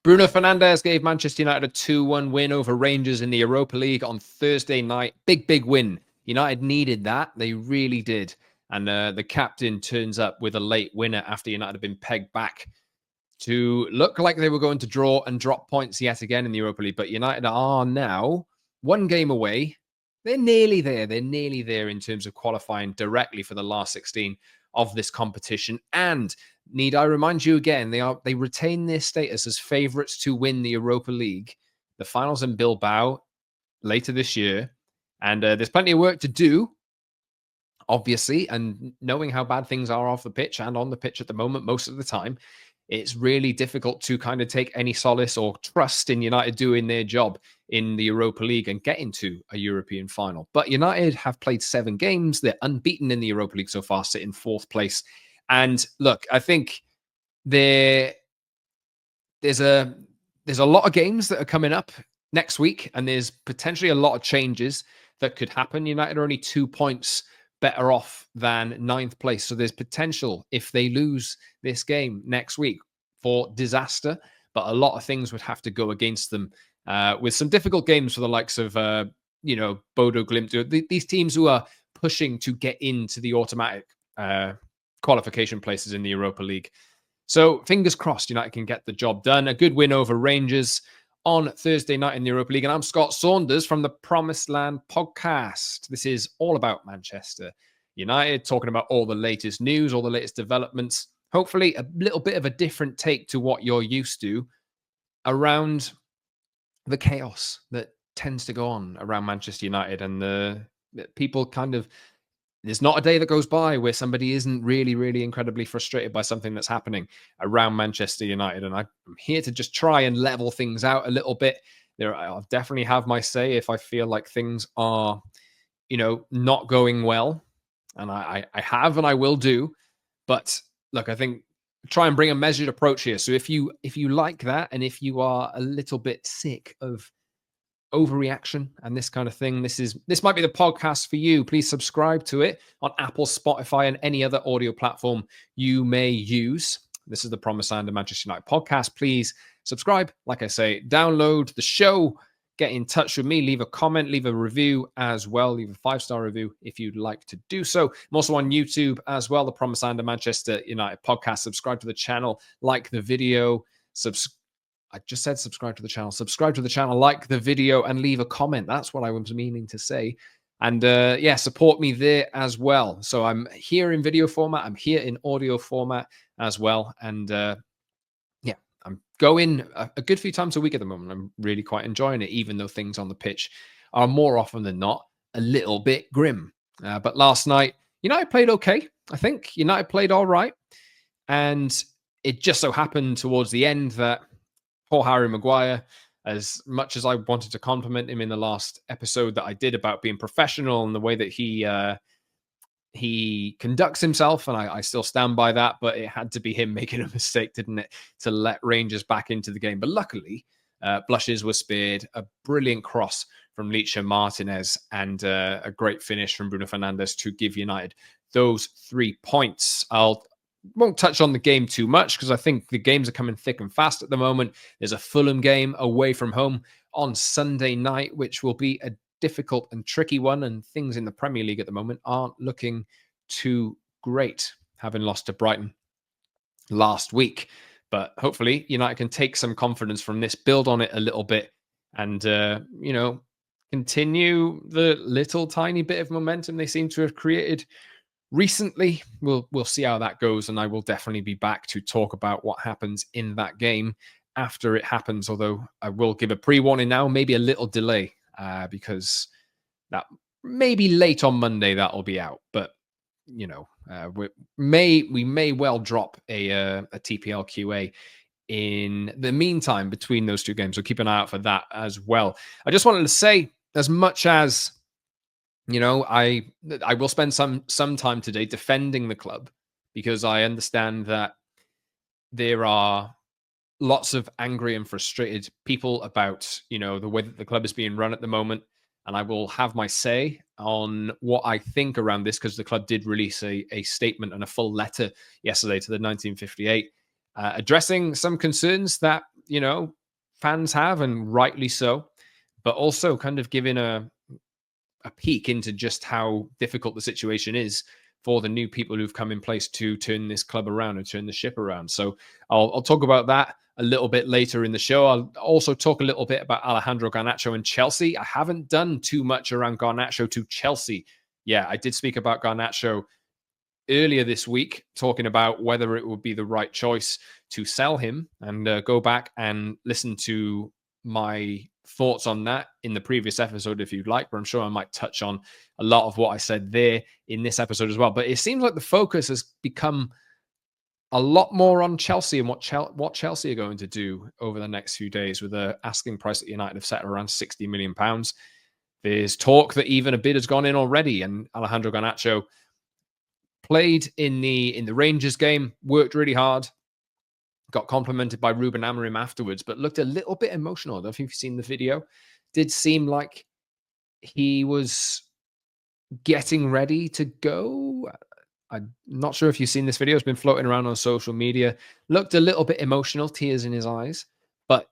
Bruno Fernandes gave Manchester United a 2-1 win over Rangers in the Europa League on Thursday night. Big win. United needed that. They really did. And the captain turns up with a late winner after United have been pegged back to look like they were going to draw and drop points yet again in the Europa League. But United are now one game away. They're nearly there. They're nearly there in terms of qualifying directly for the last 16 of this competition. And need I remind you again, they retain their status as favourites to win the Europa League. The finals in Bilbao later this year. And there's plenty of work to do, obviously. And knowing how bad things are off the pitch and on the pitch at the moment, most of the time, it's really difficult to kind of take any solace or trust in United doing their job in the Europa League and getting to a European final. But United have played 7 games. They're unbeaten in the Europa League so far, sitting 4th place. And look, I think there's a lot of games that are coming up next week, and there's potentially a lot of changes that could happen. United are only 2 points better off than 9th place. So there's potential if they lose this game next week for disaster. But a lot of things would have to go against them with some difficult games for the likes of, Bodo Glimt. These teams who are pushing to get into the automatic qualification places in the Europa League. So fingers crossed United can get the job done. A good win over Rangers on Thursday night in the Europa League. And I'm Scott Saunders from the Promised Land podcast. This is all about Manchester United, talking about all the latest news, all the latest developments. Hopefully a little bit of a different take to what you're used to around the chaos that tends to go on around Manchester United, and the people kind of, there's not a day that goes by where somebody isn't really, really incredibly frustrated by something that's happening around Manchester United. And I'm here to just try and level things out a little bit. I'll definitely have my say if I feel like things are, not going well. And I have and I will do. But look, I think try and bring a measured approach here. So if you like that, and if you are a little bit sick of overreaction and this kind of thing, this might be the podcast for you. Please subscribe to it on Apple, Spotify, and any other audio platform you may use. This is the Promised Land of Manchester United podcast. Please subscribe. Like I say, download the show, get in touch with me, leave a comment, leave a review as well. Leave a 5-star review if you'd like to do so. I'm also on YouTube as well, the Promised Land of Manchester United podcast. Subscribe to the channel, like the video, I just said subscribe to the channel. Subscribe to the channel, like the video, and leave a comment. That's what I was meaning to say. And support me there as well. So I'm here in video format. I'm here in audio format as well. And I'm going a good few times a week at the moment. I'm really quite enjoying it, even though things on the pitch are more often than not a little bit grim. But last night, United played okay. I think United played all right. And it just so happened towards the end that poor Harry Maguire, as much as I wanted to compliment him in the last episode that I did about being professional and the way that he conducts himself, and I still stand by that, but it had to be him making a mistake, didn't it, to let Rangers back into the game. But luckily, blushes were spared, a brilliant cross from Licha Martinez, and a great finish from Bruno Fernandes to give United those 3 points. Won't touch on the game too much because I think the games are coming thick and fast at the moment. There's a Fulham game away from home on Sunday night, which will be a difficult and tricky one, and things in the Premier League at the moment aren't looking too great, having lost to Brighton last week. But hopefully United can take some confidence from this, build on it a little bit, and continue the little tiny bit of momentum they seem to have created recently. We'll see how that goes, and I will definitely be back to talk about what happens in that game after it happens, although I will give a pre-warning now, maybe a little delay, because that maybe late on Monday that'll be out. But we may well drop a TPL QA in the meantime between those two games, so keep an eye out for that as well. I just wanted to say, as much as I will spend some time today defending the club, because I understand that there are lots of angry and frustrated people about, the way that the club is being run at the moment. And I will have my say on what I think around this, because the club did release a statement and a full letter yesterday to the 1958, addressing some concerns that fans have, and rightly so, but also kind of giving a peek into just how difficult the situation is for the new people who've come in place to turn this club around and turn the ship around. So I'll talk about that a little bit later in the show. I'll also talk a little bit about Alejandro Garnacho and Chelsea. I haven't done too much around Garnacho to Chelsea. Yeah, I did speak about Garnacho earlier this week, talking about whether it would be the right choice to sell him, and go back and listen to my thoughts on that in the previous episode if you'd like, but I'm sure I might touch on a lot of what I said there in this episode as well. But it seems like the focus has become a lot more on Chelsea and what Chelsea are going to do over the next few days, with the asking price at United have set around £60 million. There's talk that even a bid has gone in already, and Alejandro Garnacho played in the Rangers game, worked really hard, got complimented by Ruben Amorim afterwards, but looked a little bit emotional. I don't know if you've seen the video. Did seem like he was getting ready to go. I'm not sure if you've seen this video. It's been floating around on social media. Looked a little bit emotional, tears in his eyes. But,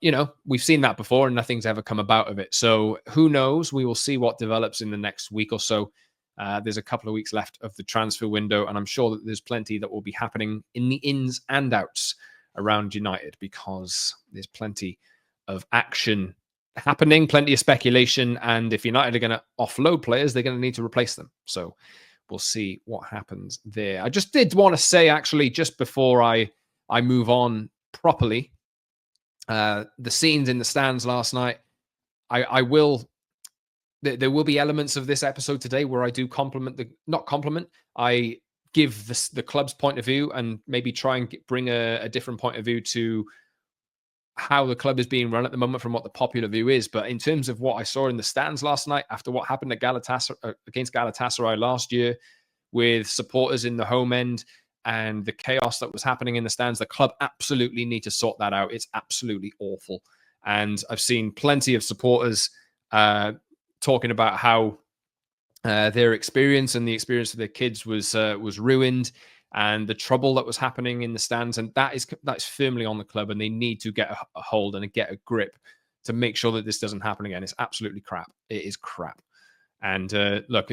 we've seen that before and nothing's ever come about of it. So who knows? We will see what develops in the next week or so. There's a couple of weeks left of the transfer window, and I'm sure that there's plenty that will be happening in the ins and outs around United, because there's plenty of action happening, plenty of speculation, and if United are going to offload players, they're going to need to replace them. So we'll see what happens there. I just did want to say, actually, just before I move on properly, the scenes in the stands last night, I will... There will be elements of this episode today where I do I give the club's point of view, and maybe try and bring a different point of view to how the club is being run at the moment from what the popular view is. But in terms of what I saw in the stands last night, after what happened at against Galatasaray last year, with supporters in the home end and the chaos that was happening in the stands, the club absolutely need to sort that out. It's absolutely awful. And I've seen plenty of supporters talking about how their experience and the experience of their kids was ruined, and the trouble that was happening in the stands, and that's firmly on the club, and they need to get a hold and get a grip to make sure that this doesn't happen again. It's absolutely crap. It is crap. And look,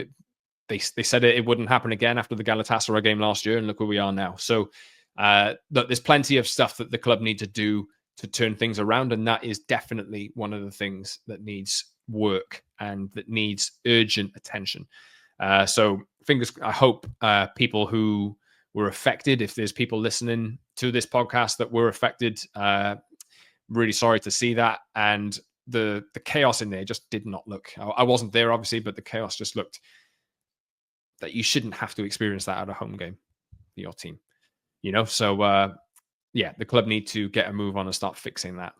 they said it wouldn't happen again after the Galatasaray game last year, and look where we are now. So look, there's plenty of stuff that the club need to do to turn things around, and that is definitely one of the things that needs work and that needs urgent attention. So I hope people who were affected, if there's people listening to this podcast that were affected, really sorry to see that. And the chaos in there just did not look, I wasn't there obviously, but the chaos just looked that you shouldn't have to experience that at a home game for your team, so yeah, the club need to get a move on and start fixing that.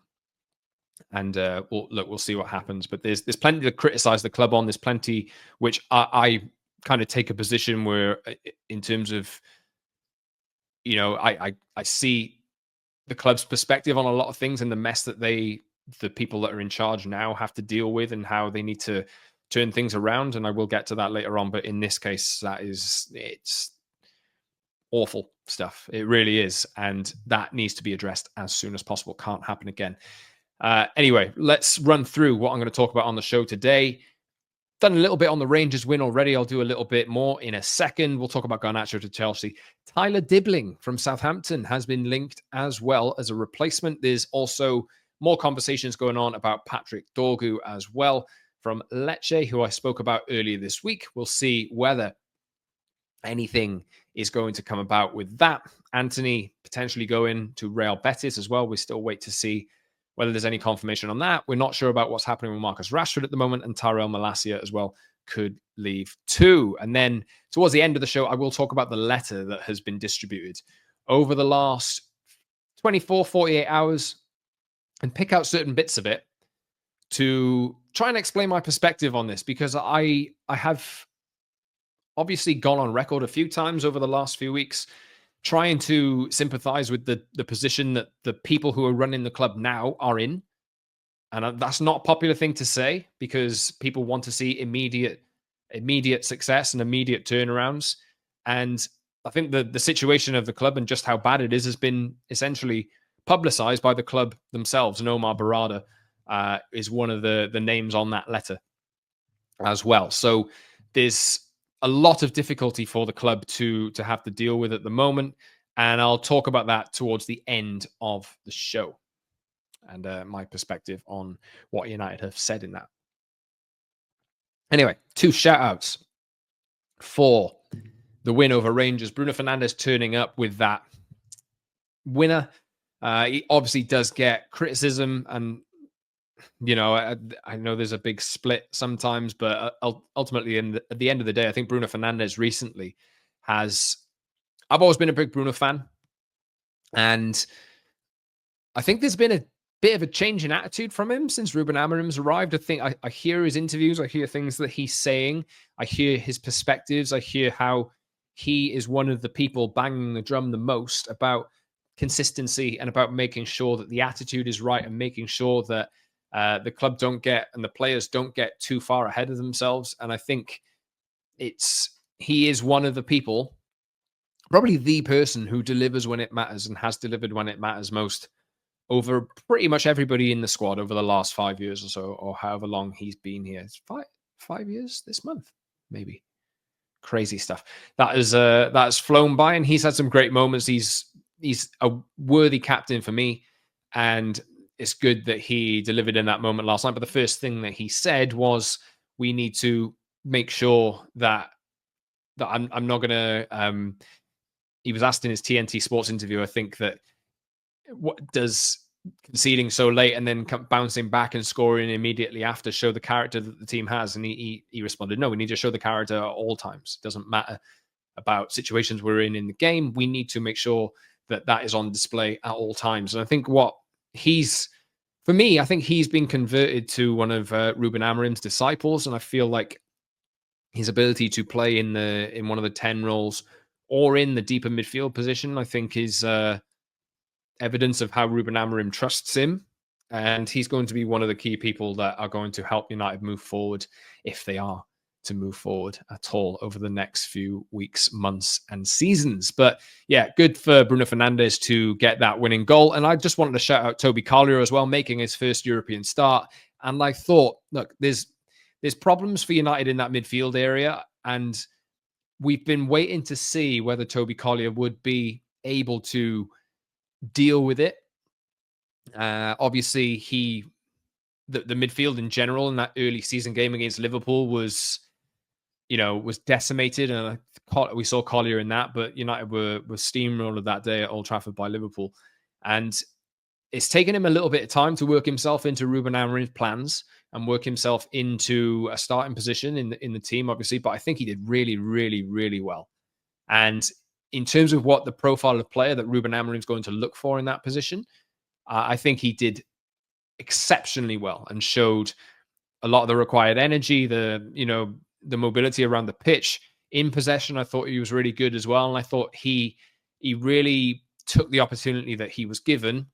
And we'll see what happens. But there's plenty to criticize the club on. There's plenty which I kind of take a position where, in terms of, I see the club's perspective on a lot of things, and the mess that the people that are in charge now have to deal with, and how they need to turn things around. And I will get to that later on. But in this case, it's awful stuff. It really is. And that needs to be addressed as soon as possible. Can't happen again. Anyway, let's run through what I'm going to talk about on the show today. Done a little bit on the Rangers win already. I'll do a little bit more in a second. We'll talk about Garnacho to Chelsea. Tyler Dibbling from Southampton has been linked as well as a replacement. There's also more conversations going on about Patrick Dorgu as well from Lecce, who I spoke about earlier this week. We'll see whether anything is going to come about with that. Antony potentially going to Real Betis as well. We still wait to see whether there's any confirmation on that. We're not sure about what's happening with Marcus Rashford at the moment, and Tyrell Malacia as well could leave too. And then towards the end of the show, I will talk about the letter that has been distributed over the last 24, 48 hours, and pick out certain bits of it to try and explain my perspective on this, because I have obviously gone on record a few times over the last few weeks trying to sympathize with the position that the people who are running the club now are in. And that's not a popular thing to say, because people want to see immediate success and immediate turnarounds. And I think the situation of the club and just how bad it is has been essentially publicized by the club themselves. And Omar Barada is one of the names on that letter as well. So there's a lot of difficulty for the club to have to deal with at the moment. And I'll talk about that towards the end of the show and my perspective on what United have said in that. Anyway, 2 shout outs for the win over Rangers. Bruno Fernandes turning up with that winner. He obviously does get criticism, and I know there's a big split sometimes, but ultimately, at the end of the day, I think Bruno Fernandes recently has. I've always been a big Bruno fan, and I think there's been a bit of a change in attitude from him since Ruben Amorim's arrived. I think I hear his interviews, I hear things that he's saying, I hear his perspectives, I hear how he is one of the people banging the drum the most about consistency and about making sure that the attitude is right and making sure that the club don't get and the players don't get too far ahead of themselves. And I think he is one of the people, probably the person who delivers when it matters and has delivered when it matters most over pretty much everybody in the squad over the last 5 years or so, or however long he's been here. It's 5 years this month, maybe. Crazy stuff. That's flown by, and he's had some great moments. He's a worthy captain for me, and it's good that he delivered in that moment last night. But the first thing that he said was, "We need to make sure that I'm not gonna." He was asked in his TNT Sports interview, I think, that what does conceding so late and then bouncing back and scoring immediately after show the character that the team has? And he responded, no, we need to show the character at all times. It doesn't matter about situations we're in the game. We need to make sure that is on display at all times. And I think for me, I think he's been converted to one of Ruben Amorim's disciples. And I feel like his ability to play in one of the 10 roles or in the deeper midfield position, I think is evidence of how Ruben Amorim trusts him. And he's going to be one of the key people that are going to help United move forward, if they are to move forward at all over the next few weeks, months, and seasons. But yeah, good for Bruno Fernandes to get that winning goal. And I just wanted to shout out Toby Collier as well, making his first European start. And I thought, look, there's problems for United in that midfield area, and we've been waiting to see whether Toby Collier would be able to deal with it. Obviously, the midfield in general in that early season game against Liverpool was decimated, and we saw Collier in that. But United were steamrolled that day at Old Trafford by Liverpool, and it's taken him a little bit of time to work himself into Ruben Amorim's plans and work himself into a starting position in the team, obviously. But I think he did really, really, really well. And in terms of what the profile of player that Ruben Amorim is going to look for in that position, I think he did exceptionally well and showed a lot of the required energy, the mobility around the pitch. In possession, I thought he was really good as well. And I thought he really took the opportunity that he was given.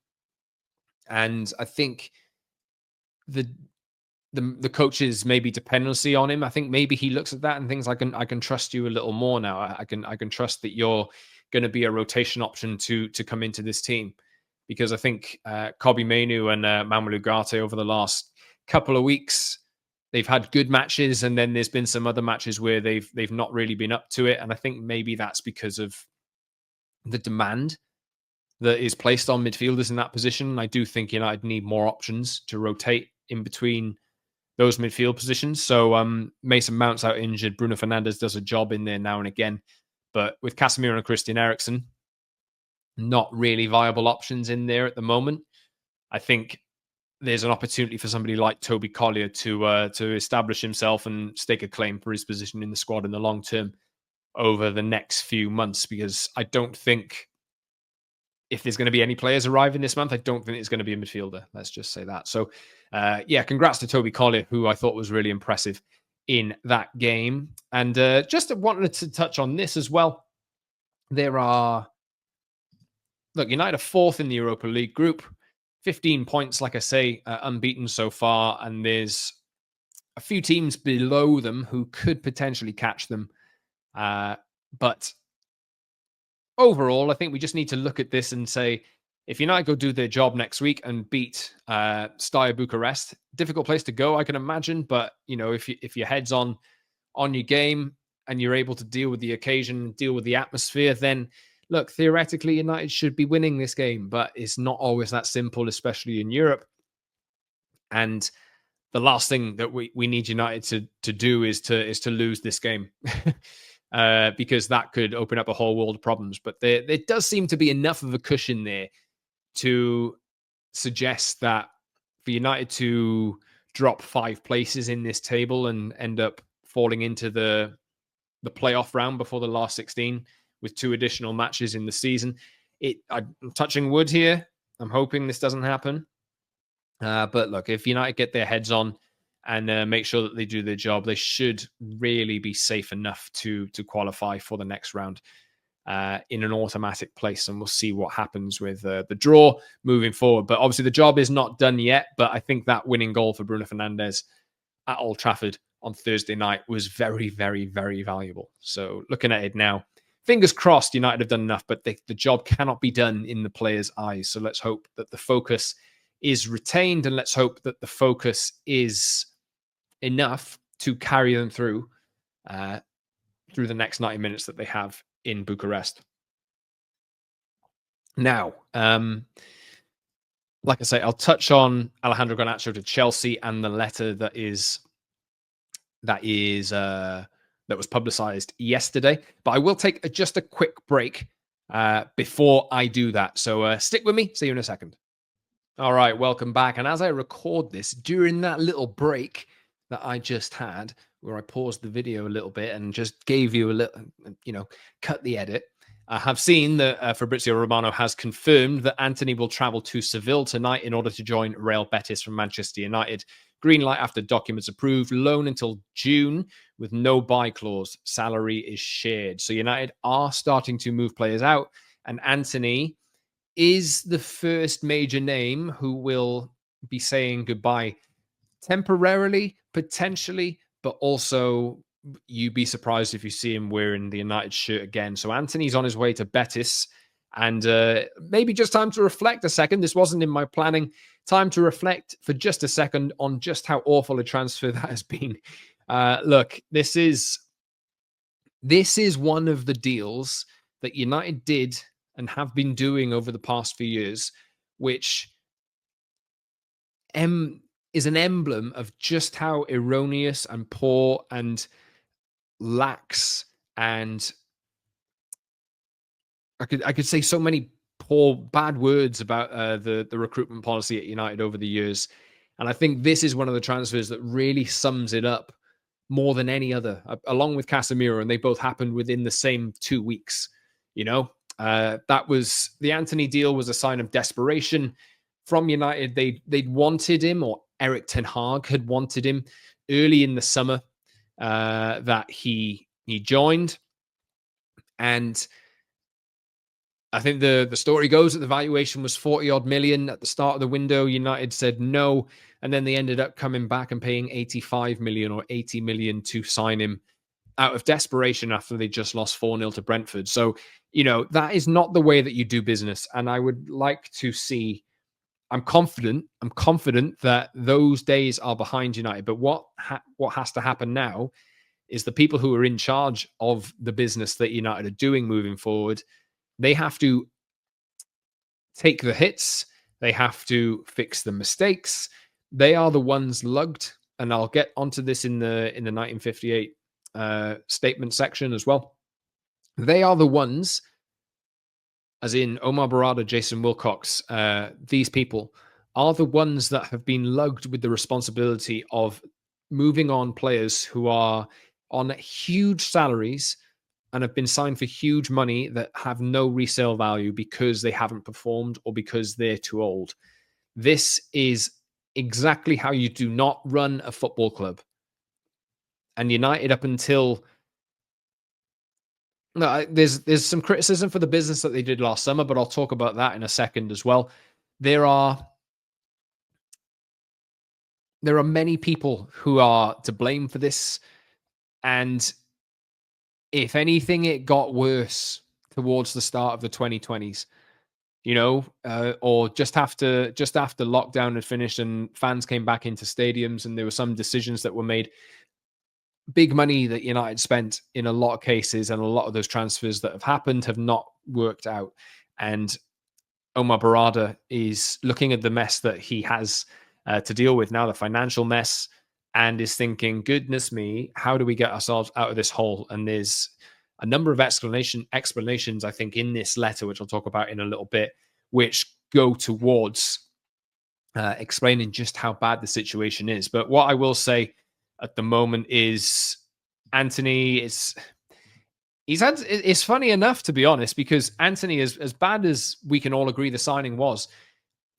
And I think the coach's maybe dependency on him, I think maybe he looks at that and thinks, I can trust you a little more now. I can trust that you're going to be a rotation option to come into this team, because I think Kobbie Mainoo and Mamadou Ugarte over the last couple of weeks, they've had good matches, and then there's been some other matches where they've not really been up to it. And I think maybe that's because of the demand that is placed on midfielders in that position. I do think United need more options to rotate in between those midfield positions. So Mason Mount's out injured. Bruno Fernandes does a job in there now and again. But with Casemiro and Christian Eriksen, not really viable options in there at the moment. I think there's an opportunity for somebody like Toby Collier to establish himself and stake a claim for his position in the squad in the long term over the next few months, because I don't think, if there's going to be any players arriving this month, I don't think it's going to be a midfielder. Let's just say that. So, congrats to Toby Collier, who I thought was really impressive in that game. And just wanted to touch on this as well. United are fourth in the Europa League group, 15 points, like I say, unbeaten so far. And there's a few teams below them who could potentially catch them. But overall, I think we just need to look at this and say, If United go do their job next week and beat Steaua Bucharest, difficult place to go, I can imagine. But if your head's on your game and you're able to deal with the occasion, deal with the atmosphere, then look, theoretically, United should be winning this game. But it's not always that simple, especially in Europe. And the last thing that we need United to do is to lose this game. Because that could open up a whole world of problems. But there does seem to be enough of a cushion there to suggest that for United to drop 5 places in this table and end up falling into the playoff round before the last 16 with 2 additional matches in the season. I'm touching wood here. I'm hoping this doesn't happen. But look, if United get their heads on and make sure that they do their job, they should really be safe enough to qualify for the next round in an automatic place. And we'll see what happens with the draw moving forward. But obviously the job is not done yet. But I think that winning goal for Bruno Fernandes at Old Trafford on Thursday night was very, very, very valuable. So looking at it now, fingers crossed United have done enough, but the job cannot be done in the players' eyes. So let's hope that the focus is retained, and let's hope that the focus is enough to carry them through the next 90 minutes that they have in Bucharest. Now, like I say, I'll touch on Alejandro Garnacho to Chelsea and the letter that was publicized yesterday. But I will take just a quick break before I do that. So stick with me. See you in a second. All right, welcome back. And as I record this, during that little break that I just had, where I paused the video a little bit and just gave you a little, cut the edit, I have seen that Fabrizio Romano has confirmed that Antony will travel to Seville tonight in order to join Real Betis from Manchester United. Green light after documents approved. Loan until June with no buy clause. Salary is shared. So United are starting to move players out, and Antony is the first major name who will be saying goodbye temporarily, potentially, but also you'd be surprised if you see him wearing the United shirt again. So Antony's on his way to Betis, and maybe just time to reflect a second. This wasn't in my planning. Time to reflect for just a second on just how awful a transfer that has been. Look, this is one of the deals that United did and have been doing over the past few years, which is an emblem of just how erroneous and poor and lax, and I could say so many bad words about the recruitment policy at United over the years. And I think this is one of the transfers that really sums it up more than any other, along with Casemiro, and they both happened within the same 2 weeks. That was the Antony deal was a sign of desperation from United. They'd wanted him, or Eric Ten Hag had wanted him early in the summer that he joined. And I think the story goes that the valuation was 40 odd million at the start of the window. United said no, and then they ended up coming back and paying 85 million or 80 million to sign him out of desperation after they just lost 4-0 to Brentford. So, that is not the way that you do business. And I would like to see, I'm confident that those days are behind United. But what has to happen now is the people who are in charge of the business that United are doing moving forward, they have to take the hits. They have to fix the mistakes. They are the ones lugged. And I'll get onto this in the 1958 statement section as well. They are the ones, as in Omar Barada, Jason Wilcox, these people are the ones that have been lugged with the responsibility of moving on players who are on huge salaries and have been signed for huge money that have no resale value because they haven't performed or because they're too old. This is exactly how you do not run a football club. And United, up until there's some criticism for the business that they did last summer, but I'll talk about that in a second as well. There are many people who are to blame for this, and if anything, it got worse towards the start of the 2020s. or just after lockdown had finished and fans came back into stadiums and there were some decisions that were made. Big money that United spent in a lot of cases, and a lot of those transfers that have happened have not worked out. And Omar Barada is looking at the mess that he has to deal with now, the financial mess, and is thinking, goodness me, how do we get ourselves out of this hole? And there's a number of explanations, I think, in this letter, which I'll talk about in a little bit, which go towards explaining just how bad the situation is. But what I will say at the moment is Antony it's funny enough, to be honest, because Antony, as bad as we can all agree the signing was,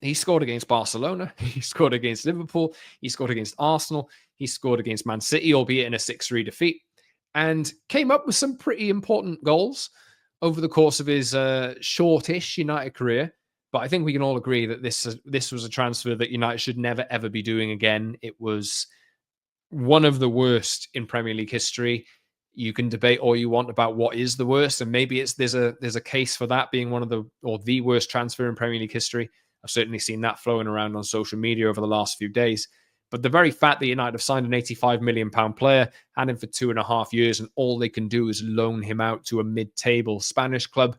he scored against Barcelona, he scored against Liverpool, he scored against Arsenal, he scored against Man City, albeit in a 6-3 defeat, and came up with some pretty important goals over the course of his shortish United career. But I think we can all agree that this was a transfer that United should never, ever be doing again. It was one of the worst in Premier League history. You can debate all you want about what is the worst, and maybe there's a case for that being one of the worst transfer in Premier League history. I've certainly seen that flowing around on social media over the last few days. But the very fact that United have signed an £85 million player, had him for 2.5 years, and all they can do is loan him out to a mid-table Spanish club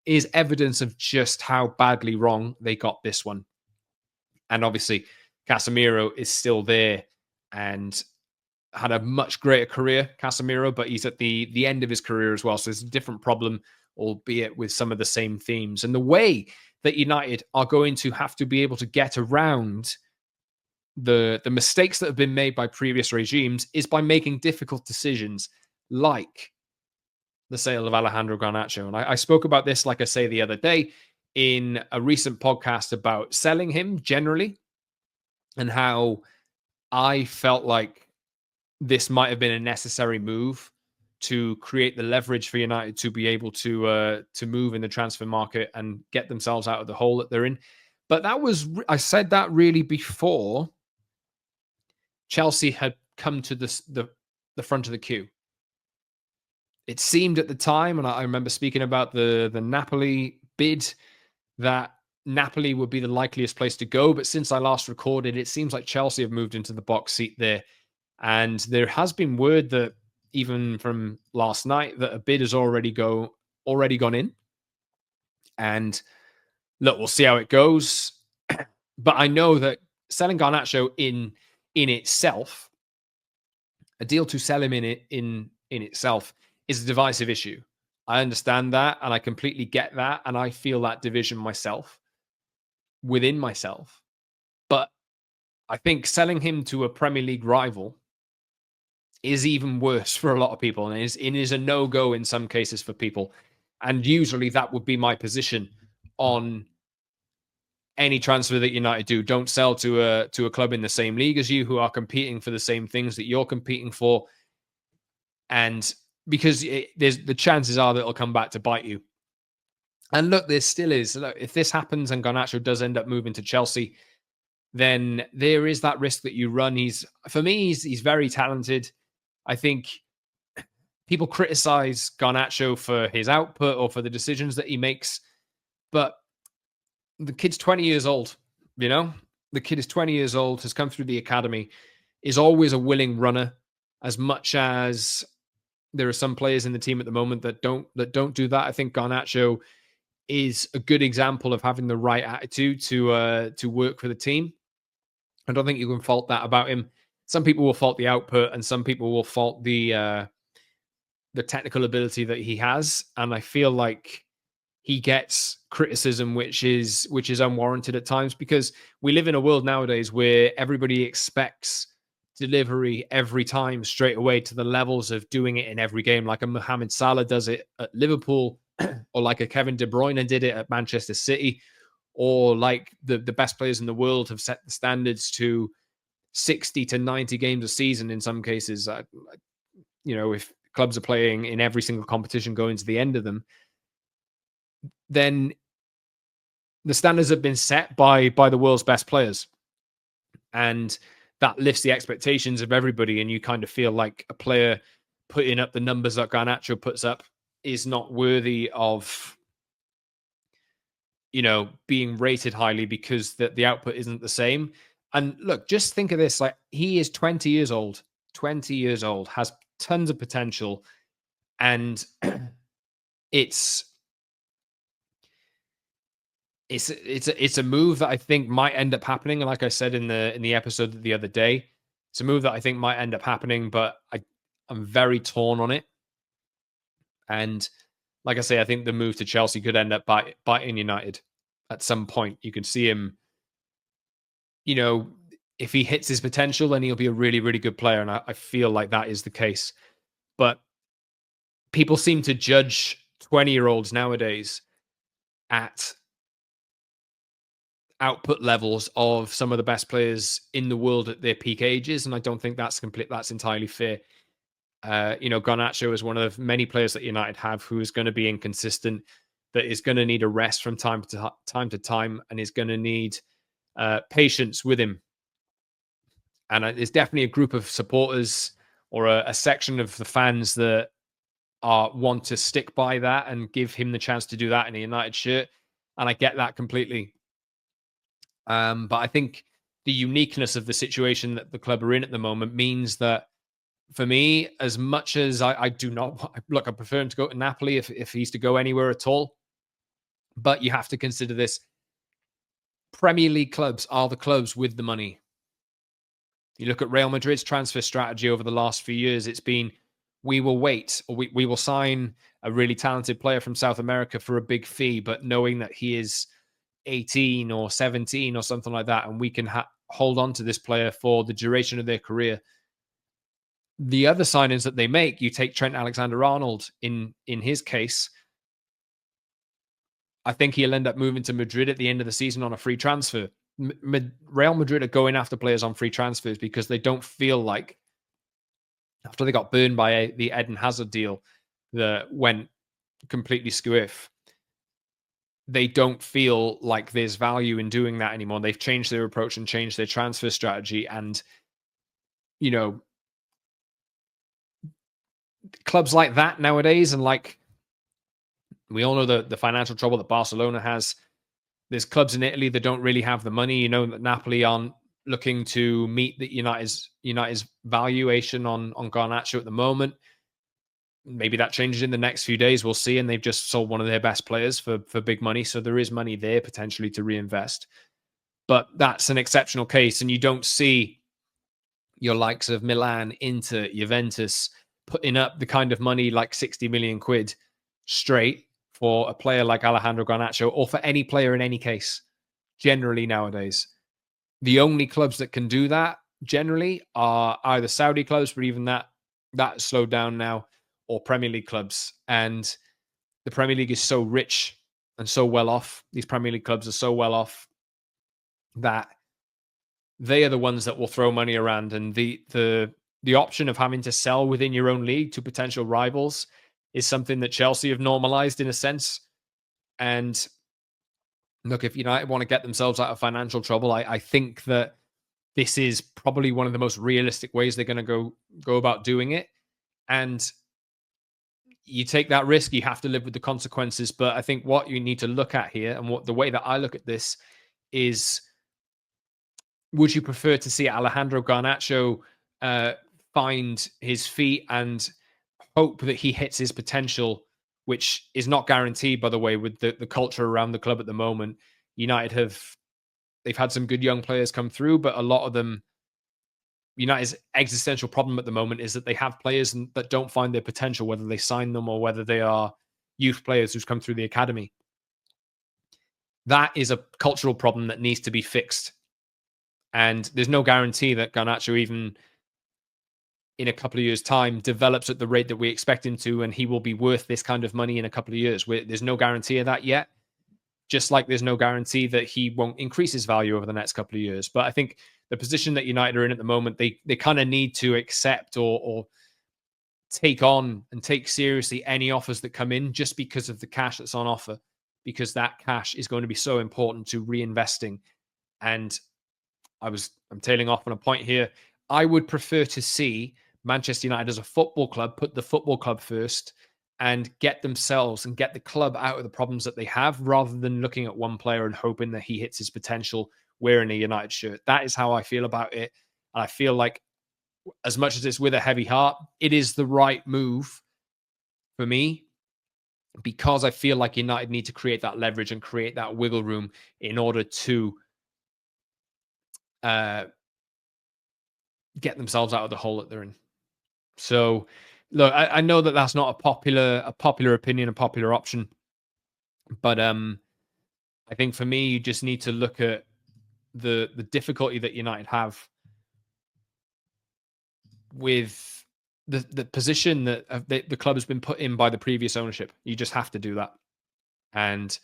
is evidence of just how badly wrong they got this one. And obviously, Casemiro is still there and had a much greater career, Casemiro, but he's at the end of his career as well. So it's a different problem, albeit with some of the same themes. And the way that United are going to have to be able to get around the mistakes that have been made by previous regimes is by making difficult decisions like the sale of Alejandro Garnacho. And I spoke about this, like I say, the other day in a recent podcast about selling him generally and how I felt like this might have been a necessary move to create the leverage for United to be able to move in the transfer market and get themselves out of the hole that they're in. But I said that really before Chelsea had come to the front of the queue. It seemed at the time, and I remember speaking about the Napoli bid, that Napoli would be the likeliest place to go. But since I last recorded, it seems like Chelsea have moved into the box seat there. And there has been word that even from last night that a bid has already gone in. And look, we'll see how it goes. But I know that selling Garnacho in itself, a deal to sell him in itself, is a divisive issue. I understand that, and I completely get that, and I feel that division myself, within myself. But I think selling him to a Premier League rival is even worse for a lot of people, and it is a no-go in some cases for people. And usually that would be my position on any transfer that United do. Don't sell to a club in the same league as you, who are competing for the same things that you're competing for. And because the chances are that it'll come back to bite you. And look, there still is. Look, if this happens and Garnacho does end up moving to Chelsea, then there is that risk that you run. For me, he's very talented. I think people criticize Garnacho for his output or for the decisions that he makes, but the kid's 20 years old, The kid is 20 years old, has come through the academy, is always a willing runner, as much as there are some players in the team at the moment that don't do that. I think Garnacho is a good example of having the right attitude to work for the team. I don't think you can fault that about him. Some people will fault the output, and some people will fault the technical ability that he has. And I feel like he gets criticism which is unwarranted at times, because we live in a world nowadays where everybody expects delivery every time straight away to the levels of doing it in every game, like a Mohamed Salah does it at Liverpool, or like a Kevin De Bruyne did it at Manchester City, or like the best players in the world have set the standards to 60 to 90 games a season in some cases. If clubs are playing in every single competition going to the end of them, then the standards have been set by the world's best players. And that lifts the expectations of everybody. And you kind of feel like a player putting up the numbers that Garnacho puts up is not worthy of being rated highly because the output isn't the same. And look, just think of this: like, he is 20 years old, 20 years old, has tons of potential, and it's it's a move that I think might end up happening. And like I said in the episode the other day, it's a move that I think might end up happening, but I'm very torn on it. And like I say, I think the move to Chelsea could end up biting United at some point. You could see him, you know, if he hits his potential, then he'll be a really, really good player. And I feel like that is the case. But people seem to judge 20-year-olds nowadays at output levels of some of the best players in the world at their peak ages. And I don't think that's entirely fair. Garnacho is one of many players that United have who is going to be inconsistent, that is going to need a rest from time to time, and is going to need patience with him. And there's definitely a group of supporters or a section of the fans that want to stick by that and give him the chance to do that in a United shirt. And I get that completely. But I think the uniqueness of the situation that the club are in at the moment means that, for me, as much as I do not look, I prefer him to go to Napoli if he's to go anywhere at all. But you have to consider this: Premier League clubs are the clubs with the money. You look at Real Madrid's transfer strategy over the last few years, it's been, we will wait, or we will sign a really talented player from South America for a big fee, but knowing that he is 18 or 17 or something like that, and we can hold on to this player for the duration of their career. The other signings that they make, you take Trent Alexander-Arnold in his case, I think he'll end up moving to Madrid at the end of the season on a free transfer. Real Madrid are going after players on free transfers because they don't feel like, after they got burned by the Eden Hazard deal that went completely squiff, they don't feel like there's value in doing that anymore. They've changed their approach and changed their transfer strategy. And, clubs like that nowadays, and like, we all know the financial trouble that Barcelona has. There's clubs in Italy that don't really have the money. That Napoli aren't looking to meet the United's valuation on Garnacho at the moment. Maybe that changes in the next few days. We'll see. And they've just sold one of their best players for big money. So there is money there potentially to reinvest. But that's an exceptional case. And you don't see your likes of Milan, Inter, Juventus putting up the kind of money like 60 million quid straight for a player like Alejandro Garnacho, or for any player in any case, generally nowadays. The only clubs that can do that generally are either Saudi clubs, but even that slowed down now, or Premier League clubs. And the Premier League is so rich and so well off. These Premier League clubs are so well off that they are the ones that will throw money around. And the option of having to sell within your own league to potential rivals is something that Chelsea have normalized in a sense. And look, if United want to get themselves out of financial trouble, I think that this is probably one of the most realistic ways they're going to go about doing it. And you take that risk, you have to live with the consequences. But I think what you need to look at here, and what the way that I look at this is, would you prefer to see Alejandro Garnacho find his feet and hope that he hits his potential, which is not guaranteed, by the way, with the culture around the club at the moment? United they've had some good young players come through, but a lot of them, United's existential problem at the moment is that they have players that don't find their potential, whether they sign them or whether they are youth players who's come through the academy. That is a cultural problem that needs to be fixed. And there's no guarantee that Garnacho, even in a couple of years' time, develops at the rate that we expect him to, and he will be worth this kind of money in a couple of years. There's no guarantee of that yet. Just like there's no guarantee that he won't increase his value over the next couple of years. But I think the position that United are in at the moment, they kind of need to accept or take on and take seriously any offers that come in, just because of the cash that's on offer, because that cash is going to be so important to reinvesting. And I'm tailing off on a point here. I would prefer to see Manchester United as a football club put the football club first and get themselves and get the club out of the problems that they have, rather than looking at one player and hoping that he hits his potential wearing a United shirt. That is how I feel about it. And I feel like, as much as it's with a heavy heart, it is the right move for me, because I feel like United need to create that leverage and create that wiggle room in order to uh, get themselves out of the hole that they're in. So, look, I know that that's not a popular opinion, a popular option, but I think for me, you just need to look at the difficulty that United have with the position that the club has been put in by the previous ownership. You just have to do that, and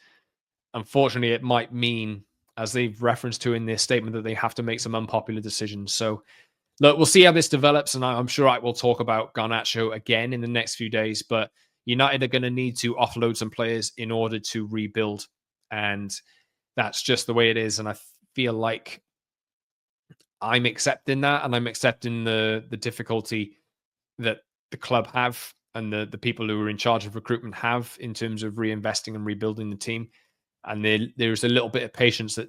unfortunately, it might mean, as they've referenced to in their statement, that they have to make some unpopular decisions. So, look, we'll see how this develops, and I'm sure I will talk about Garnacho again in the next few days. But United are going to need to offload some players in order to rebuild, and that's just the way it is. And I feel like I'm accepting that, and I'm accepting the difficulty that the club have and the people who are in charge of recruitment have in terms of reinvesting and rebuilding the team. And there's a little bit of patience that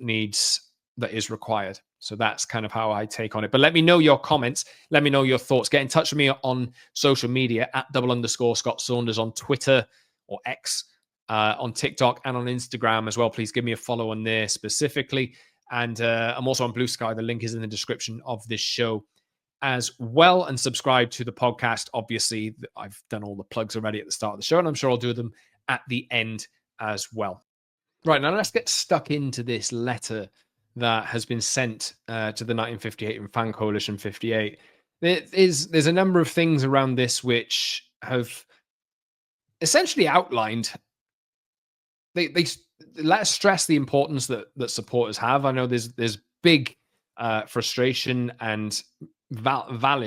is required. So that's kind of how I take on it. But let me know your comments. Let me know your thoughts. Get in touch with me on social media at @Scott Saunders on Twitter or X, on TikTok and on Instagram as well. Please give me a follow on there specifically. And I'm also on Blue Sky. The link is in the description of this show as well. And subscribe to the podcast. Obviously, I've done all the plugs already at the start of the show, and I'm sure I'll do them at the end as well. Right, now let's get stuck into this letter that has been sent to the 1958 and Fan Coalition 58. There's a number of things around this which have essentially outlined. They let us stress the importance that supporters have. I know there's big frustration and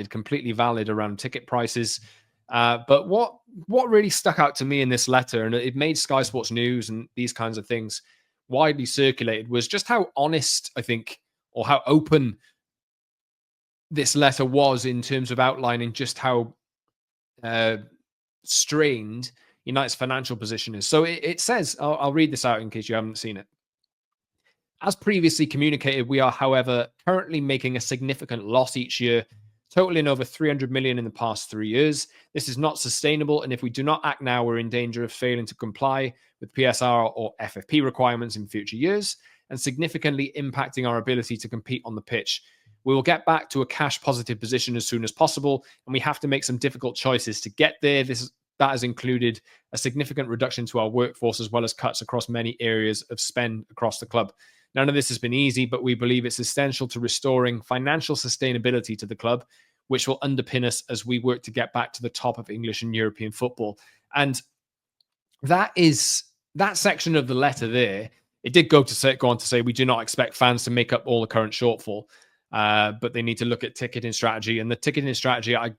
completely valid around ticket prices. But what really stuck out to me in this letter, and it made Sky Sports News and these kinds of things widely circulated, was just how honest, I think, or how open this letter was in terms of outlining just how strained United's financial position is. So it says, I'll read this out in case you haven't seen it. As previously communicated, we are, however, currently making a significant loss each year, totaling over 300 million in the past 3 years. This is not sustainable, and if we do not act now, we're in danger of failing to comply with PSR or FFP requirements in future years and significantly impacting our ability to compete on the pitch. We will get back to a cash positive position as soon as possible, and we have to make some difficult choices to get there. That has included a significant reduction to our workforce, as well as cuts across many areas of spend across the club. None of this has been easy, but we believe it's essential to restoring financial sustainability to the club, which will underpin us as we work to get back to the top of English and European football. And that section of the letter there. It did go on to say we do not expect fans to make up all the current shortfall, but they need to look at ticketing strategy. And the ticketing strategy, I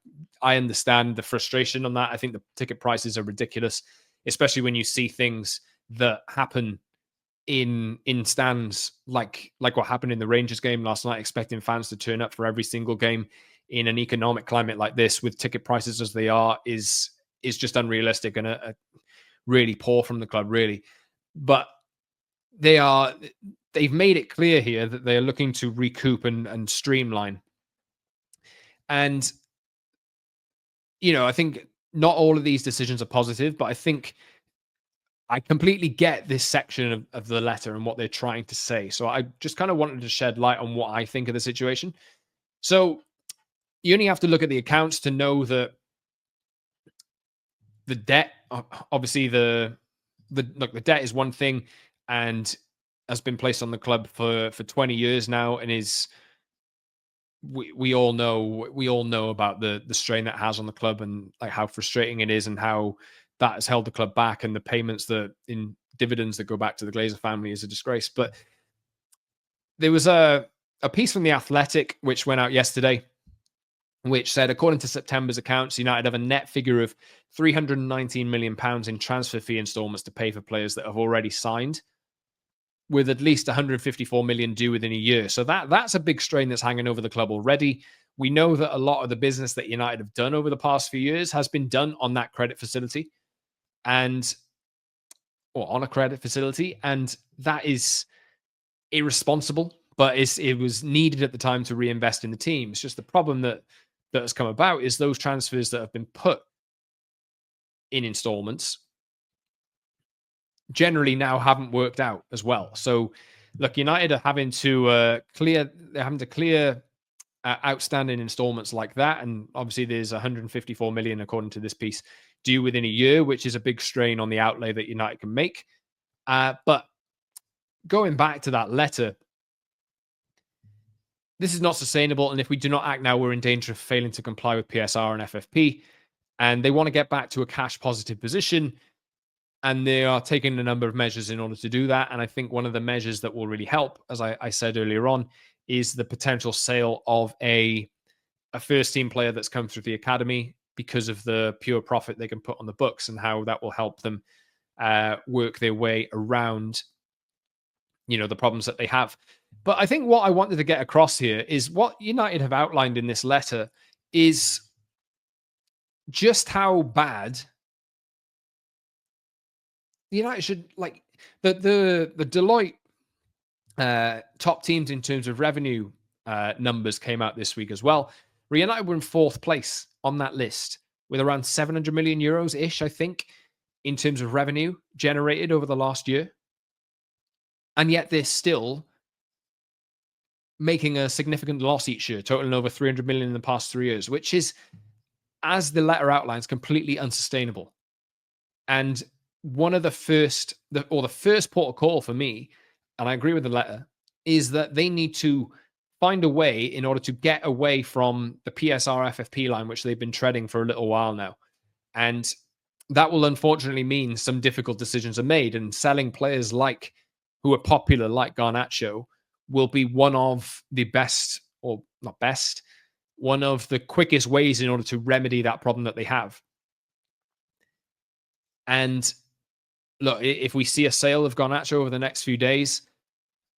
understand the frustration on that. I think the ticket prices are ridiculous, especially when you see things that happen in stands like what happened in the Rangers game last night, expecting fans to turn up for every single game in an economic climate like this with ticket prices as they are is just unrealistic and a really poor from the club, really. But they've made it clear here that they're looking to recoup and streamline. And I think not all of these decisions are positive, but I think I completely get this section of the letter and what they're trying to say. So I just kind of wanted to shed light on what I think of the situation. So you only have to look at the accounts to know that the debt, obviously the debt is one thing and has been placed on the club for 20 years now, and we all know about the strain that has on the club and like how frustrating it is and how that has held the club back, and the payments in dividends that go back to the Glazer family is a disgrace. But there was a piece from The Athletic which went out yesterday, which said, according to September's accounts, United have a net figure of £319 million in transfer fee installments to pay for players that have already signed, with at least 154 million due within a year. So that's a big strain that's hanging over the club already. We know that a lot of the business that United have done over the past few years has been done on that credit facility. and or on a credit facility, and that is irresponsible. But it was needed at the time to reinvest in the team. It's just the problem that has come about is those transfers that have been put in installments generally now haven't worked out as well. So, look, United are having to clear outstanding installments like that, and obviously there's 154 million according to this piece due within a year, which is a big strain on the outlay that United can make. But going back to that letter, this is not sustainable, and if we do not act now, we're in danger of failing to comply with PSR and FFP. And they want to get back to a cash positive position, and they are taking a number of measures in order to do that. And I think one of the measures that will really help, as I said earlier on, is the potential sale of a first team player that's come through the academy because of the pure profit they can put on the books and how that will help them work their way around, the problems that they have. But I think what I wanted to get across here is what United have outlined in this letter is just how bad United should, like, the Deloitte top teams in terms of revenue numbers came out this week as well. United were in fourth place on that list with around 700 million euros ish, I think, in terms of revenue generated over the last year. And yet they're still making a significant loss each year, totaling over 300 million in the past 3 years, which is, as the letter outlines, completely unsustainable. And one of the first port of call for me, and I agree with the letter, is that they need to find a way in order to get away from the PSR FFP line, which they've been treading for a little while now. And that will unfortunately mean some difficult decisions are made, and selling players who are popular like Garnacho will be one of the best, or not best, one of the quickest ways in order to remedy that problem that they have. And look, if we see a sale of Garnacho over the next few days,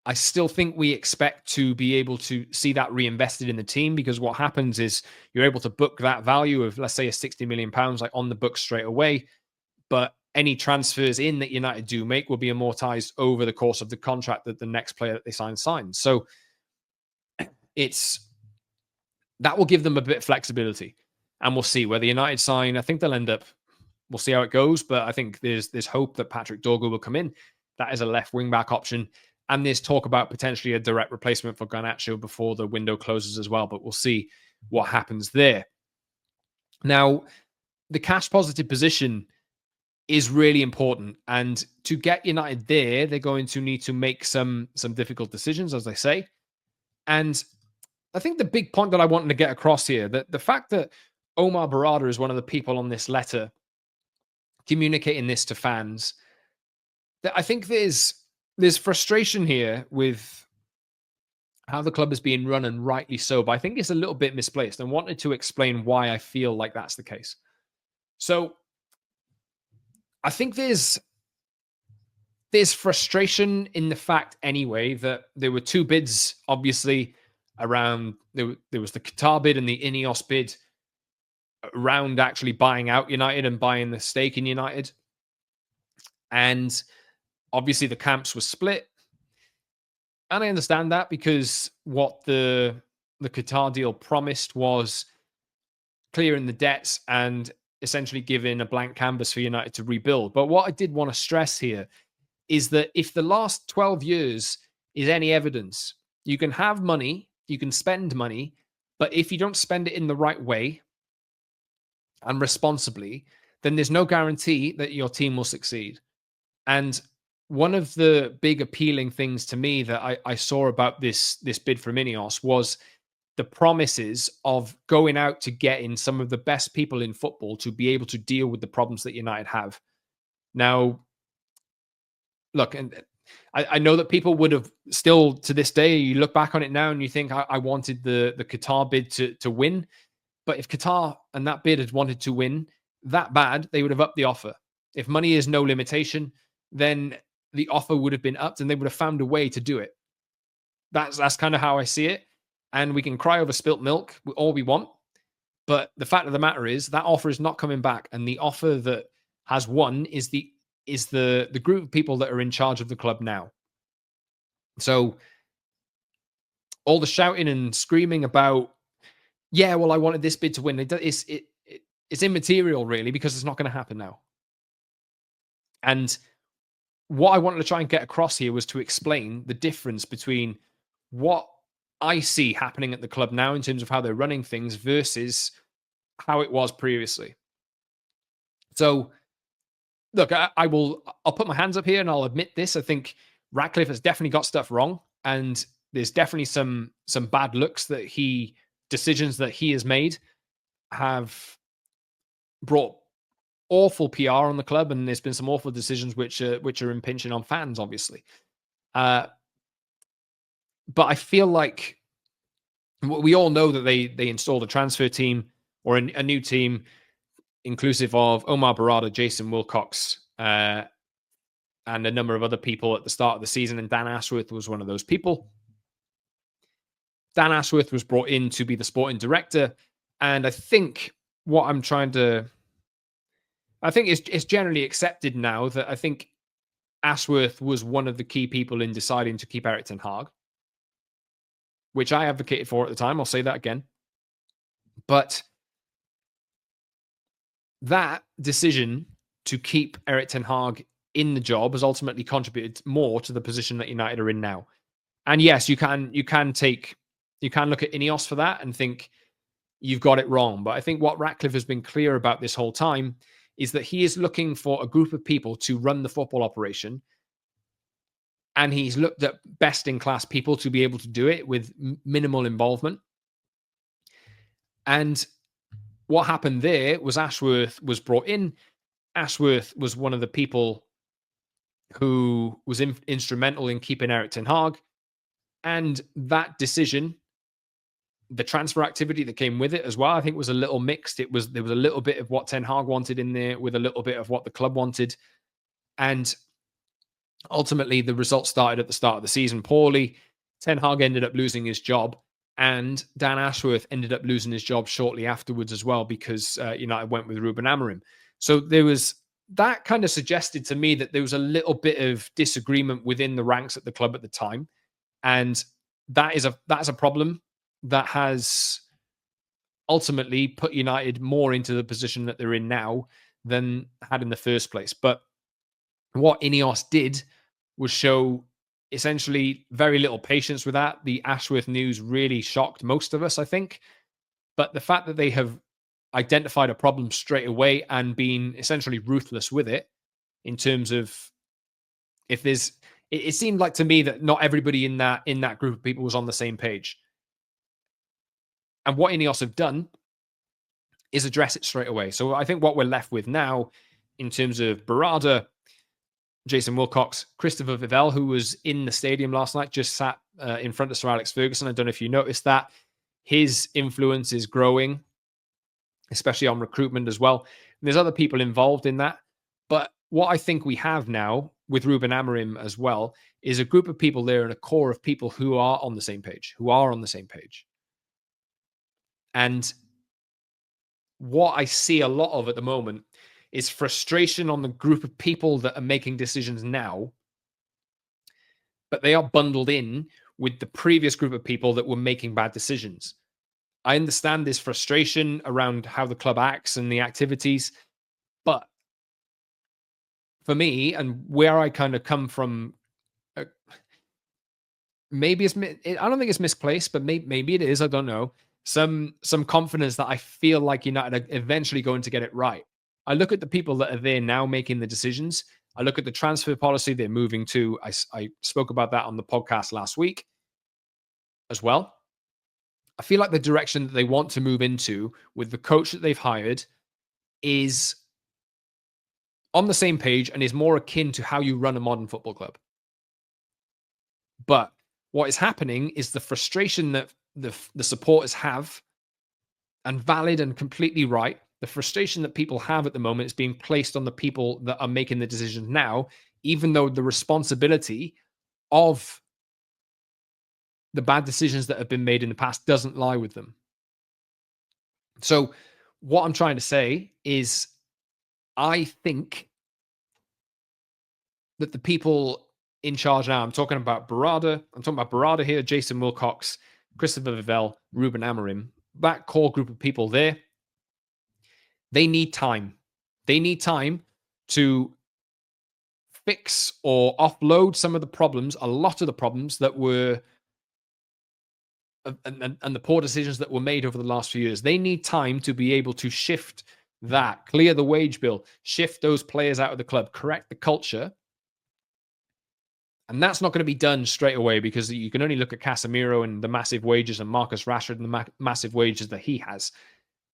I still think we expect to be able to see that reinvested in the team, because what happens is you're able to book that value of, let's say, a 60 million pounds like on the books straight away. But any transfers in that United do make will be amortized over the course of the contract that the next player that they signs. So that will give them a bit of flexibility, and we'll see whether United sign. I think they'll end up. We'll see how it goes, but I think there's hope that Patrick Dorgu will come in. That is a left wing back option. And there's talk about potentially a direct replacement for Garnacho before the window closes as well. But we'll see what happens there. Now, the cash positive position is really important. And to get United there, they're going to need to make some difficult decisions, as I say. And I think the big point that I wanted to get across here, that the fact that Omar Barada is one of the people on this letter communicating this to fans, that I think there's frustration here with how the club is being run, and rightly so, but I think it's a little bit misplaced, and wanted to explain why I feel like that's the case. So I think there's frustration in the fact anyway that there were two bids, obviously, around there was the Qatar bid and the Ineos bid around actually buying out United and buying the stake in United. And obviously the camps were split. And I understand that, because what the Qatar deal promised was clearing the debts and essentially giving a blank canvas for United to rebuild. But what I did want to stress here is that if the last 12 years is any evidence, you can have money, you can spend money, but if you don't spend it in the right way and responsibly, then there's no guarantee that your team will succeed. And one of the big appealing things to me that I saw about this bid from Ineos was the promises of going out to get in some of the best people in football to be able to deal with the problems that United have. Now, look, and I know that people would have still, to this day, you look back on it now and you think, I wanted the Qatar bid to win. But if Qatar and that bid had wanted to win that bad, they would have upped the offer. If money is no limitation, then the offer would have been upped and they would have found a way to do it. That's kind of how I see it. And we can cry over spilt milk all we want. But the fact of the matter is that offer is not coming back. And the offer that has won is the group of people that are in charge of the club now. So all the shouting and screaming about, yeah, well, I wanted this bid to win. It's immaterial, really, because it's not going to happen now. And what I wanted to try and get across here was to explain the difference between what I see happening at the club now in terms of how they're running things versus how it was previously. So, look, I'll put my hands up here and I'll admit this. I think Ratcliffe has definitely got stuff wrong, and there's definitely some bad looks decisions that he has made have brought awful PR on the club, and there's been some awful decisions which are impinging on fans, obviously. But I feel like we all know that they installed a transfer team or a new team, inclusive of Omar Barada, Jason Wilcox, and a number of other people at the start of the season, and Dan Ashworth was one of those people. Dan Ashworth was brought in to be the sporting director, and I think it's generally accepted now that I think Ashworth was one of the key people in deciding to keep Erik ten Hag, which I advocated for at the time. I'll say that again. But that decision to keep Erik ten Hag in the job has ultimately contributed more to the position that United are in now. And yes, you can look at Ineos for that and think you've got it wrong. But I think what Ratcliffe has been clear about this whole time is that he is looking for a group of people to run the football operation. And he's looked at best-in-class people to be able to do it with minimal involvement. And what happened there was Ashworth was brought in. Ashworth was one of the people who was instrumental in keeping Erik ten Hag. And that decision, the transfer activity that came with it as well, I think was a little mixed. There was a little bit of what ten Hag wanted in there with a little bit of what the club wanted. And ultimately, the results started at the start of the season poorly. Ten Hag ended up losing his job, and Dan Ashworth ended up losing his job shortly afterwards as well because United went with Ruben Amorim. So that kind of suggested to me that there was a little bit of disagreement within the ranks at the club at the time, and that's a problem that has ultimately put United more into the position that they're in now than had in the first place. But what Ineos did was show essentially very little patience with that. The Ashworth news really shocked most of us, I think. But the fact that they have identified a problem straight away and been essentially ruthless with it in terms of it seemed like to me that not everybody in that group of people was on the same page. And what Ineos have done is address it straight away. So I think what we're left with now in terms of Barada, Jason Wilcox, Christopher Vivell, who was in the stadium last night, just sat in front of Sir Alex Ferguson. I don't know if you noticed that. His influence is growing, especially on recruitment as well. And there's other people involved in that. But what I think we have now with Ruben Amorim as well is a group of people there and a core of people who are on the same page, And what I see a lot of at the moment is frustration on the group of people that are making decisions now, but they are bundled in with the previous group of people that were making bad decisions. I understand this frustration around how the club acts and the activities, but for me and where I kind of come from, maybe I don't think it's misplaced, but maybe it is. I don't know. Some confidence that I feel like United are eventually going to get it right. I look at the people that are there now making the decisions. I look at the transfer policy they're moving to. I spoke about that on the podcast last week as well. I feel like the direction that they want to move into with the coach that they've hired is on the same page and is more akin to how you run a modern football club. But what is happening is the frustration that the supporters have, and valid and completely right, the frustration that people have at the moment is being placed on the people that are making the decisions now, even though the responsibility of the bad decisions that have been made in the past doesn't lie with them. So what I'm trying to say is I think that the people in charge now, I'm talking about Barada here, Jason Wilcox, Christopher Vivell, Ruben Amorim, that core group of people there, they need time. They need time to fix or offload some of the problems, a lot of the problems that were and the poor decisions that were made over the last few years. They need time to be able to shift that, clear the wage bill, shift those players out of the club, correct the culture. And that's not going to be done straight away because you can only look at Casemiro and the massive wages and Marcus Rashford and the massive wages that he has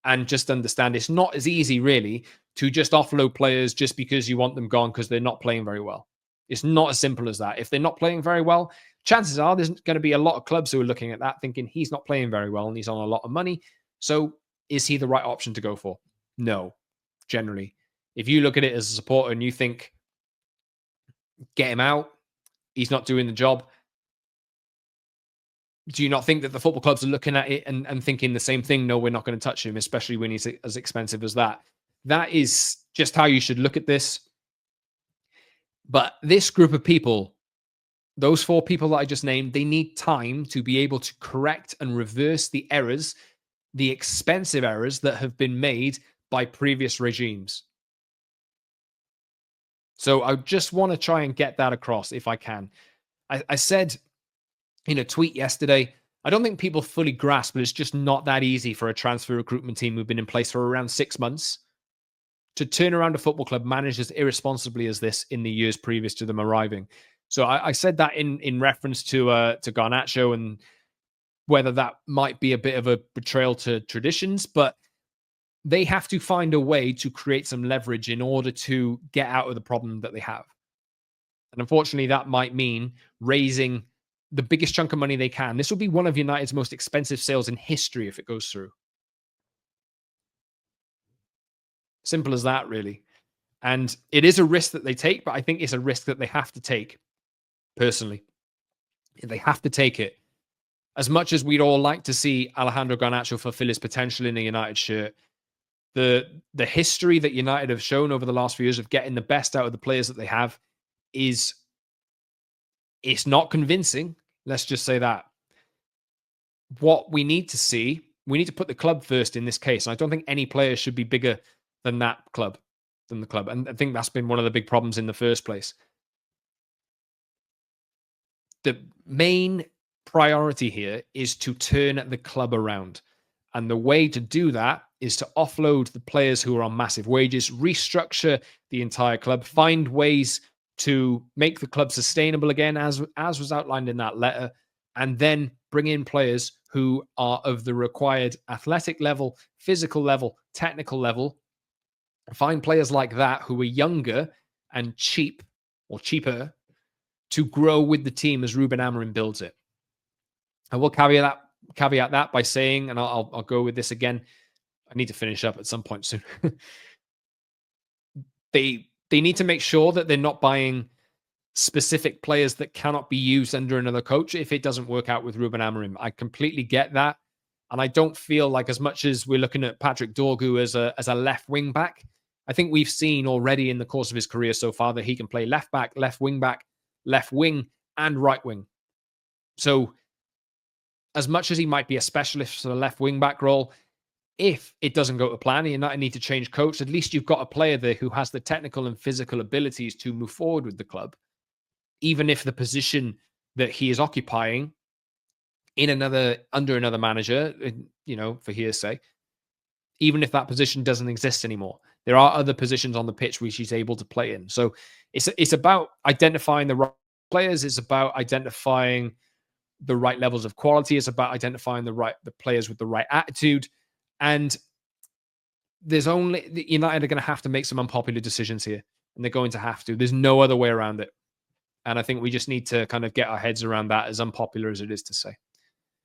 and just understand it's not as easy really to just offload players just because you want them gone because they're not playing very well. It's not as simple as that. If they're not playing very well, chances are there's going to be a lot of clubs who are looking at that thinking he's not playing very well and he's on a lot of money. So is he the right option to go for? No, generally. If you look at it as a supporter and you think, get him out, he's not doing the job. Do you not think that the football clubs are looking at it and thinking the same thing? No, we're not going to touch him, especially when he's as expensive as that. That is just how you should look at this. But this group of people, those 4 people that I just named, they need time to be able to correct and reverse the errors, the expensive errors that have been made by previous regimes. So I just want to try and get that across if I can. I said in a tweet yesterday, I don't think people fully grasp that it's just not that easy for a transfer recruitment team who've been in place for around 6 months to turn around a football club managed as irresponsibly as this in the years previous to them arriving. So I said that in reference to Garnacho and whether that might be a bit of a betrayal to traditions, but they have to find a way to create some leverage in order to get out of the problem that they have. And unfortunately, that might mean raising the biggest chunk of money they can. This will be one of United's most expensive sales in history if it goes through. Simple as that, really. And it is a risk that they take, but I think it's a risk that they have to take, personally. They have to take it. As much as we'd all like to see Alejandro Garnacho fulfill his potential in a United shirt, the history that United have shown over the last few years of getting the best out of the players that they have it's not convincing. Let's just say that. What we need to see, we need to put the club first in this case. And I don't think any player should be bigger than that club, than the club. And I think that's been one of the big problems in the first place. The main priority here is to turn the club around. And the way to do that is to offload the players who are on massive wages, restructure the entire club, find ways to make the club sustainable again, as was outlined in that letter, and then bring in players who are of the required athletic level, physical level, technical level. Find players like that who are younger and cheap or cheaper to grow with the team as Ruben Amorim builds it. I will caveat that by saying, and I'll go with this again, I need to finish up at some point soon. They need to make sure that they're not buying specific players that cannot be used under another coach if it doesn't work out with Ruben Amorim. I completely get that. And I don't feel like, as much as we're looking at Patrick Dorgu as a left wing back, I think we've seen already in the course of his career so far that he can play left back, left wing, and right wing. So as much as he might be a specialist for the left wing back role, if it doesn't go to plan and you need to change coach, at least you've got a player there who has the technical and physical abilities to move forward with the club, even if the position that he is occupying under another manager, for hearsay, even if that position doesn't exist anymore, there are other positions on the pitch which he's able to play in. So it's about identifying the right players. It's about identifying the right levels of quality. It's about identifying the players with the right attitude. And United are going to have to make some unpopular decisions here, and they're going to have to. There's no other way around it. And I think we just need to kind of get our heads around that, as unpopular as it is to say.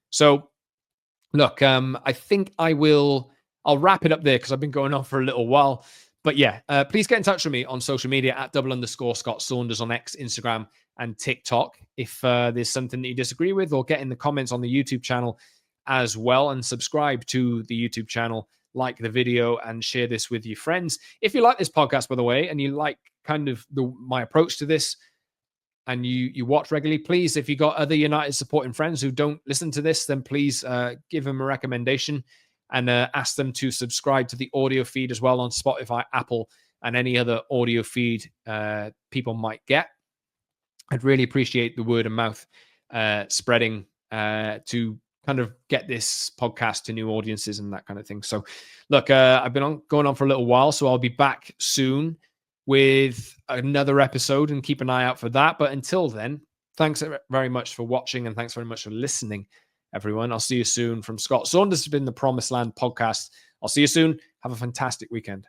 So, look, I think I'll wrap it up there because I've been going on for a little while. But yeah, please get in touch with me on social media at @double_Scott Saunders on X, Instagram, and TikTok. If there's something that you disagree with, or get in the comments on the YouTube channel as well, and subscribe to the YouTube channel. like the video and share this with your friends. If you like this podcast, by the way, and you like kind of my approach to this, and you watch regularly, please, if you got other United supporting friends who don't listen to this, then please give them a recommendation and ask them to subscribe to the audio feed as well on Spotify, Apple, and any other audio feed people might get. I'd really appreciate the word of mouth spreading to kind of get this podcast to new audiences and that kind of thing. So look, I've been going on for a little while, so I'll be back soon with another episode, and keep an eye out for that. But until then, thanks very much for watching, and thanks very much for listening, everyone. I'll see you soon from Scott Saunders. This has been the Promised Land podcast. I'll see you soon. Have a fantastic weekend.